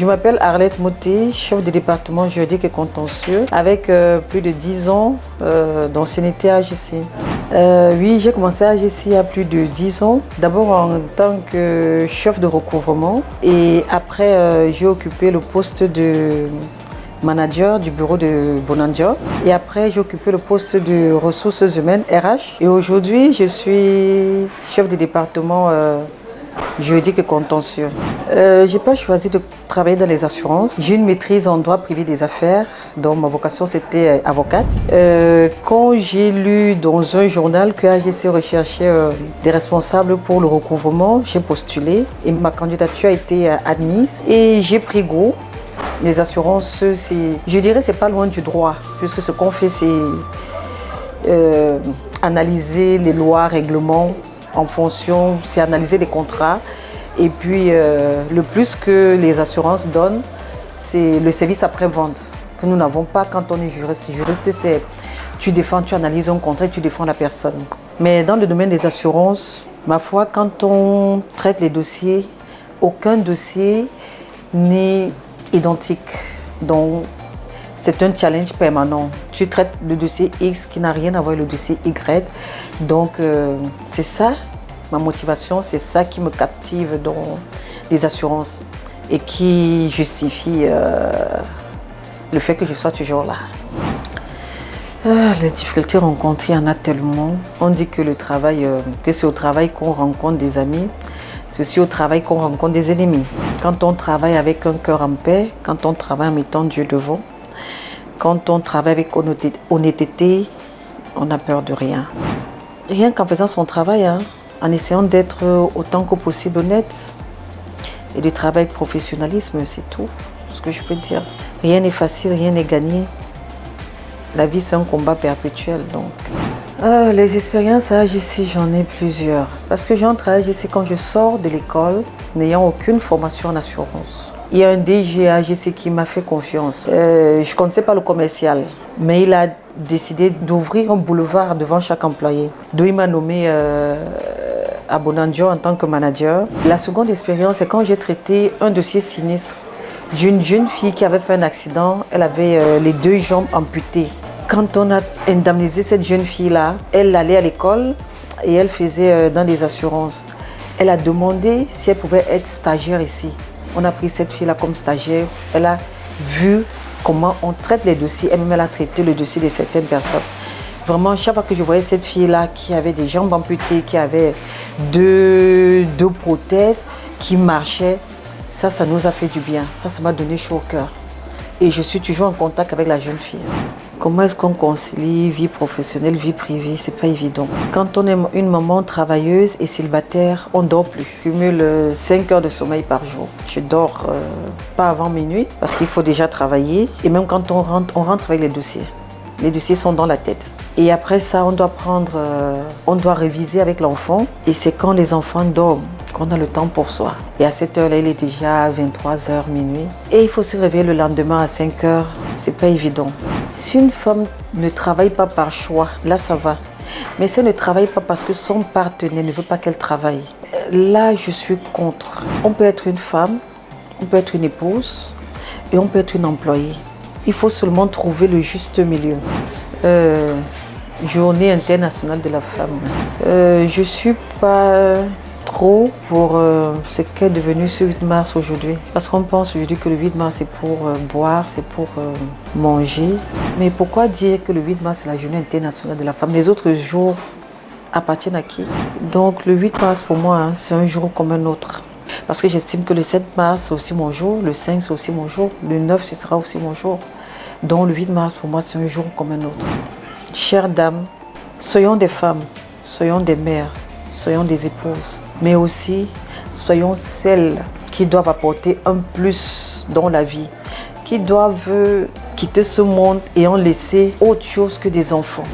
Je m'appelle Arlette Mouté, chef de département juridique et contentieux, avec plus de 10 ans d'ancienneté à AGC. Oui, j'ai commencé à AGC il y a plus de 10 ans, d'abord en tant que chef de recouvrement et après j'ai occupé le poste de manager du bureau de Bonandia et après j'ai occupé le poste de ressources humaines RH et aujourd'hui je suis chef de département juridique et contentieux. J'ai pas choisi de travailler dans les assurances. J'ai une maîtrise en droit privé des affaires, donc ma vocation c'était avocate. Quand j'ai lu dans un journal que AGC recherchait des responsables pour le recouvrement, j'ai postulé et ma candidature a été admise et j'ai pris goût. Les assurances, je dirais, c'est pas loin du droit, puisque ce qu'on fait, c'est analyser les lois, règlements en fonction, c'est analyser les contrats. Et puis, le plus que les assurances donnent, c'est le service après-vente que nous n'avons pas quand on est juriste. Juriste, c'est tu défends, tu analyses un contrat et tu défends la personne. Mais dans le domaine des assurances, ma foi, quand on traite les dossiers, aucun dossier n'est identique. Donc, c'est un challenge permanent. Tu traites le dossier X qui n'a rien à voir avec le dossier Y. Donc, c'est ça ma motivation, c'est ça qui me captive dans les assurances et qui justifie le fait que je sois toujours là. Les difficultés rencontrées, il y en a tellement. On dit que le travail, que c'est au travail qu'on rencontre des amis. C'est aussi au travail qu'on rencontre des ennemis. Quand on travaille avec un cœur en paix, quand on travaille en mettant Dieu devant, quand on travaille avec honnêteté, on n'a peur de rien. Rien qu'en faisant son travail, en essayant d'être autant que possible honnête et de travailler avec professionnalisme, c'est tout ce que je peux dire. Rien n'est facile, rien n'est gagné. La vie, c'est un combat perpétuel, donc. Les expériences à AGC, j'en ai plusieurs. Parce que j'entre à AGC quand je sors de l'école, n'ayant aucune formation en assurance. Il y a un DG à AGC qui m'a fait confiance. Je ne connaissais pas le commercial, mais il a décidé d'ouvrir un boulevard devant chaque employé. Donc il m'a nommé à Bonandia en tant que manager. La seconde expérience, c'est quand j'ai traité un dossier sinistre d'une jeune fille qui avait fait un accident. Elle avait les 2 jambes amputées. Quand on a indemnisé cette jeune fille-là, elle allait à l'école et elle faisait dans des assurances. Elle a demandé si elle pouvait être stagiaire ici. On a pris cette fille-là comme stagiaire. Elle a vu comment on traite les dossiers. Elle-même, elle a traité le dossier de certaines personnes. Vraiment, chaque fois que je voyais cette fille-là qui avait des jambes amputées, qui avait deux prothèses, qui marchait, ça nous a fait du bien. Ça m'a donné chaud au cœur. Et je suis toujours en contact avec la jeune fille. Comment est-ce qu'on concilie vie professionnelle, vie privée? C'est pas évident. Quand on est une maman travailleuse et célibataire, on dort plus. Je cumule 5 heures de sommeil par jour. Je dors pas avant minuit parce qu'il faut déjà travailler. Et même quand on rentre avec les dossiers. Les dossiers sont dans la tête. Et après ça, on doit réviser avec l'enfant. Et c'est quand les enfants dorment qu'on a le temps pour soi. Et à cette heure-là, il est déjà 23h, minuit. Et il faut se réveiller le lendemain à 5h. C'est pas évident. Si une femme ne travaille pas par choix, là ça va. Mais si elle ne travaille pas parce que son partenaire ne veut pas qu'elle travaille, là je suis contre. On peut être une femme, on peut être une épouse et on peut être une employée. Il faut seulement trouver le juste milieu. Journée internationale de la femme. Je ne suis pas trop pour ce qu'est devenu ce 8 mars aujourd'hui. Parce qu'on pense aujourd'hui que le 8 mars c'est pour boire, c'est pour manger. Mais pourquoi dire que le 8 mars c'est la journée internationale de la femme? Les autres jours appartiennent à qui? Donc le 8 mars pour moi, c'est un jour comme un autre. Parce que j'estime que le 7 mars c'est aussi mon jour, le 5 c'est aussi mon jour, le 9 ce sera aussi mon jour. Donc le 8 mars pour moi c'est un jour comme un autre. Chères dames, soyons des femmes, soyons des mères, soyons des épouses, mais aussi soyons celles qui doivent apporter un plus dans la vie, qui doivent quitter ce monde et en laisser autre chose que des enfants.